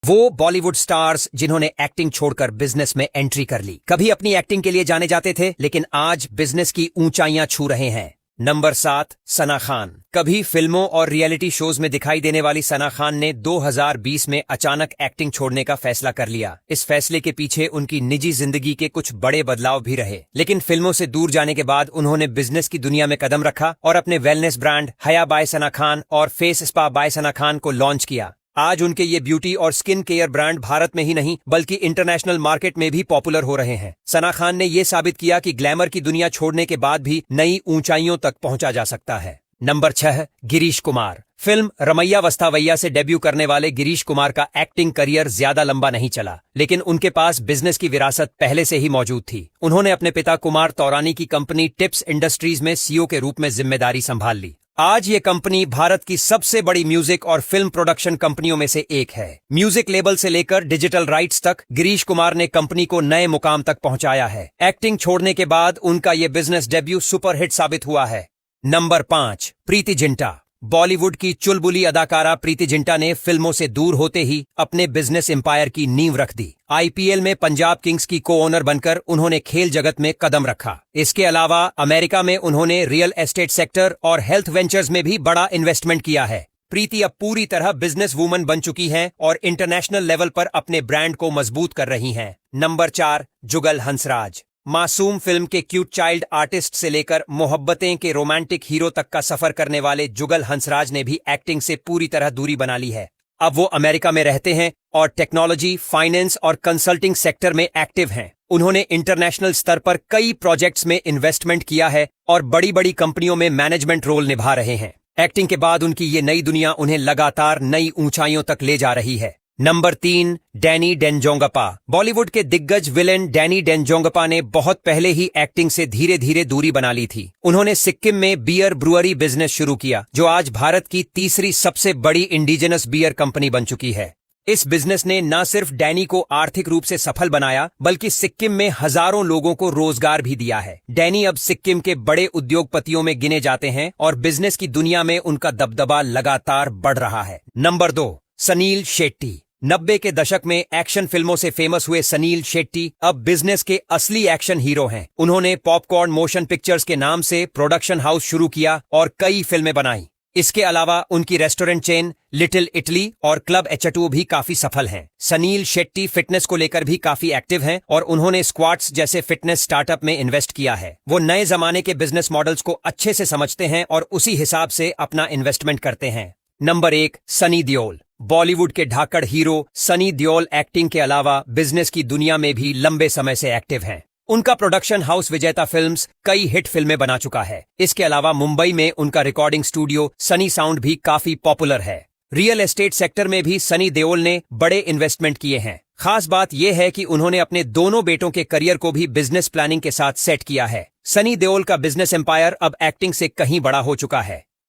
वो बॉलीवुड स्टार्स जिन्होंने एक्टिंग छोड़कर बिजनेस में एंट्री कर ली। कभी अपनी एक्टिंग के लिए जाने जाते थे, लेकिन आज बिजनेस की ऊंचाइयां छू रहे हैं। नंबर 7, सना खान। कभी फिल्मों और रियलिटी शोज में दिखाई देने वाली सना खान ने 2020 में अचानक एक्टिंग छोड़ने का फैसला कर लिया। इस फैसले के पीछे उनकी निजी जिंदगी के कुछ बड़े बदलाव भी रहे, लेकिन फिल्मों से दूर जाने के बाद उन्होंने बिजनेस की दुनिया में कदम रखा और अपने वेलनेस ब्रांड हया बाय सना खान और face spa bye Sana Khan को लॉन्च किया। आज उनके ये ब्यूटी और स्किन केयर ब्रांड भारत में ही नहीं बल्कि इंटरनेशनल मार्केट में भी पॉपुलर हो रहे हैं। सना खान ने ये साबित किया कि ग्लैमर की दुनिया छोड़ने के बाद भी नई ऊंचाइयों तक पहुंचा जा सकता है। नंबर 6, गिरीश कुमार। फिल्म रमैया वस्तावैया से डेब्यू करने वाले गिरीश कुमार का एक्टिंग करियर ज्यादा लंबा नहीं चला, लेकिन उनके पास बिजनेस की विरासत पहले से ही मौजूद थी। उन्होंने अपने पिता कुमार तौरानी की कंपनी टिप्स इंडस्ट्रीज में सीईओ के रूप में जिम्मेदारी संभाल ली। आज ये कंपनी भारत की सबसे बड़ी म्यूजिक और फिल्म प्रोडक्शन कंपनियों में से एक है। म्यूजिक लेबल से लेकर डिजिटल राइट्स तक गिरीश कुमार ने कंपनी को नए मुकाम तक पहुंचाया है। एक्टिंग छोड़ने के बाद उनका ये बिजनेस डेब्यू सुपरहिट साबित हुआ है। नंबर 5, प्रीति जिंटा। बॉलीवुड की चुलबुली अदाकारा प्रीति जिंटा ने फिल्मों से दूर होते ही अपने बिजनेस एम्पायर की नींव रख दी। आईपीएल में पंजाब किंग्स की को ओनर बनकर उन्होंने खेल जगत में कदम रखा। इसके अलावा अमेरिका में उन्होंने रियल एस्टेट सेक्टर और हेल्थ वेंचर्स में भी बड़ा इन्वेस्टमेंट किया है। प्रीति अब पूरी तरह बिजनेस वूमन बन चुकी हैं और इंटरनेशनल लेवल पर अपने ब्रांड को मजबूत कर रही हैं। नंबर 4, जुगल हंसराज। मासूम फिल्म के क्यूट चाइल्ड आर्टिस्ट से लेकर मोहब्बतें के रोमांटिक हीरो तक का सफर करने वाले जुगल हंसराज ने भी एक्टिंग से पूरी तरह दूरी बना ली है। अब वो अमेरिका में रहते हैं और टेक्नोलॉजी, फाइनेंस और कंसल्टिंग सेक्टर में एक्टिव हैं। उन्होंने इंटरनेशनल स्तर पर कई प्रोजेक्ट्स में इन्वेस्टमेंट किया है और बड़ी बड़ी कंपनियों में मैनेजमेंट रोल निभा रहे हैं। एक्टिंग के बाद उनकी ये नई दुनिया उन्हें लगातार नई ऊंचाइयों तक ले जा रही है। Number 3, Danny Denzongpa. बॉलीवुड के दिग्गज विलेन डैनी डेंजोंगपा ने बहुत पहले ही एक्टिंग से धीरे धीरे दूरी बना ली थी। उन्होंने सिक्किम में बियर ब्रुअरी बिजनेस शुरू किया, जो आज भारत की तीसरी सबसे बड़ी इंडिजिनस बियर कंपनी बन चुकी है। इस बिजनेस ने न सिर्फ डैनी को आर्थिक रूप से सफल बनाया, बल्कि सिक्किम में हजारों लोगों को रोजगार भी दिया है। डैनी अब सिक्किम के बड़े उद्योगपतियों में गिने जाते हैं और बिजनेस की दुनिया में उनका दबदबा लगातार बढ़ रहा है। नंबर 2, सनील शेट्टी। 90 के दशक में एक्शन फिल्मों से फेमस हुए सनील शेट्टी अब बिजनेस के असली एक्शन हीरो हैं। उन्होंने पॉपकॉर्न मोशन पिक्चर्स के नाम से प्रोडक्शन हाउस शुरू किया और कई फिल्में बनाई। इसके अलावा उनकी रेस्टोरेंट चेन लिटिल इटली और क्लब H2O भी काफी सफल हैं। सनील शेट्टी फिटनेस को लेकर भी काफी एक्टिव हैं और उन्होंने स्क्वाट्स जैसे फिटनेस स्टार्टअप में इन्वेस्ट किया है। वो नए जमाने के बिजनेस मॉडल्स को अच्छे से समझते हैं और उसी हिसाब से अपना इन्वेस्टमेंट करते हैं। नंबर 1, सनी देओल। बॉलीवुड के धाकड़ हीरो सनी देओल एक्टिंग के अलावा बिजनेस की दुनिया में भी लंबे समय से एक्टिव हैं। उनका प्रोडक्शन हाउस विजेता फिल्म्स कई हिट फिल्में बना चुका है। इसके अलावा मुंबई में उनका रिकॉर्डिंग स्टूडियो सनी साउंड भी काफी पॉपुलर है। रियल एस्टेट सेक्टर में भी सनी देओल ने बड़े इन्वेस्टमेंट किए हैं। खास बात यह है कि उन्होंने अपने दोनों बेटों के करियर को भी बिजनेस प्लानिंग के साथ सेट किया है। सनी देओल का बिजनेस एम्पायर अब एक्टिंग से कहीं बड़ा हो चुका है।